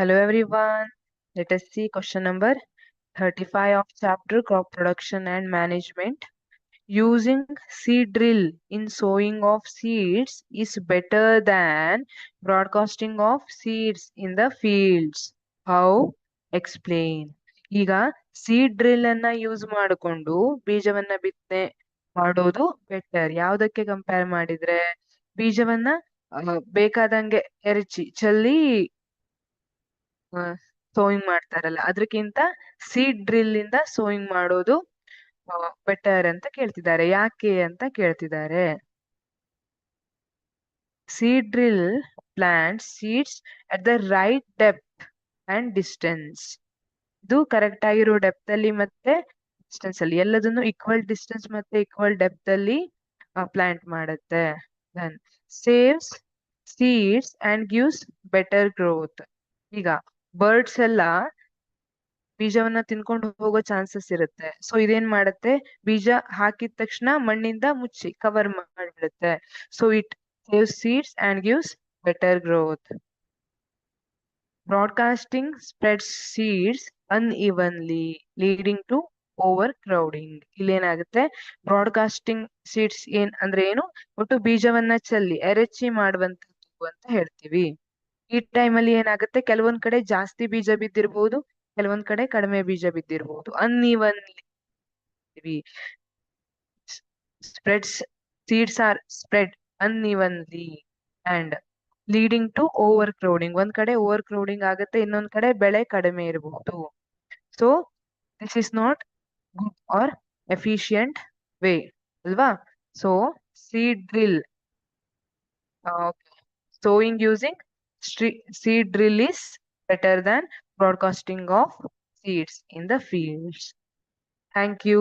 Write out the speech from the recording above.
Hello everyone. Let us see question number 35 of chapter crop production and management. Using seed drill in sowing of seeds is better than broadcasting of seeds in the fields. How? Explain. ಈಗ seed drill ಅನ್ನ use ಮಾಡಿಕೊಂಡು ಬೀಜವನ್ನ ಬಿತ್ತನೆ ಮಾಡೋದು better. ಯಾವ್ದಕ್ಕೆ compare ಮಾಡಿದ್ರೆ ಬೀಜವನ್ನ ಬೇಕಾದಂಗೆ ಎರಚಿ ಚೆಲ್ಲಿ ಸೋಯಿಂಗ್ ಮಾಡ್ತಾರಲ್ಲ ಅದಕ್ಕಿಂತ ಸೀಡ್ ಡ್ರಿಲ್ ಇಂದ ಸೋಯಿಂಗ್ ಮಾಡೋದು ಬೆಟರ್ ಅಂತ ಕೇಳ್ತಿದ್ದಾರೆ. ಯಾಕೆ ಅಂತ ಕೇಳ್ತಿದ್ದಾರೆ. Seed drill plant seeds at the right depth and distance. ಇದು ಕರೆಕ್ಟ್ ಆಗಿರೋ ಡೆಪ್ತ್ ಅಲ್ಲಿ ಮತ್ತೆ ಡಿಸ್ಟೆನ್ಸ್ ಅಲ್ಲಿ ಎಲ್ಲದನ್ನು ಈಕ್ವಲ್ ಡಿಸ್ಟೆನ್ಸ್ ಮತ್ತೆ ಈಕ್ವಲ್ ಡೆಪ್ತ್ ಅಲ್ಲಿ ಪ್ಲಾಂಟ್ ಮಾಡುತ್ತೆ. Then saves seeds and gives better growth. ಈಗ ಬರ್ಡ್ಸ್ ಎಲ್ಲ ಬೀಜವನ್ನ ತಿನ್ಕೊಂಡು ಹೋಗೋ ಚಾನ್ಸಸ್ ಇರುತ್ತೆ. ಸೊ ಇದೇನ್ ಮಾಡುತ್ತೆ, ಬೀಜ ಹಾಕಿದ ತಕ್ಷಣ ಮಣ್ಣಿಂದ ಮುಚ್ಚಿ ಕವರ್ ಮಾಡಿಬಿಡುತ್ತೆ. So it saves seeds and gives better growth. Broadcasting spreads seeds unevenly leading to overcrowding. ಇಲ್ಲೇನಾಗುತ್ತೆ, ಬ್ರಾಡ್ಕಾಸ್ಟಿಂಗ್ ಸೀಡ್ಸ್ ಅಂದ್ರೆ ಏನು, ಒಟ್ಟು ಬೀಜವನ್ನ ಚೆಲ್ಲಿ ಎರಚಿ ಮಾಡುವಂತದ್ದು ಅಂತ ಹೇಳ್ತೀವಿ. ಈ ಟೈಮಲ್ಲಿ ಏನಾಗುತ್ತೆ, ಕೆಲವೊಂದ್ ಕಡೆ ಜಾಸ್ತಿ ಬೀಜ ಬಿದ್ದಿರ್ಬೋದು, ಕೆಲವೊಂದ್ ಕಡೆ ಕಡಿಮೆ ಬೀಜ ಬಿದ್ದಿರ್ಬೋದು. Unevenly spreads seeds or spread unevenly and leading to overcrowding. ಒಂದ್ ಕಡೆ ಓವರ್ ಕ್ರೌಡಿಂಗ್ ಆಗುತ್ತೆ, ಇನ್ನೊಂದ್ ಕಡೆ ಬೆಳೆ ಕಡಿಮೆ ಇರಬಹುದು. So this is not good or efficient way ಅಲ್ವಾ. So seed drill sowing using seed drill is better than broadcasting of seeds in the fields. Thank you.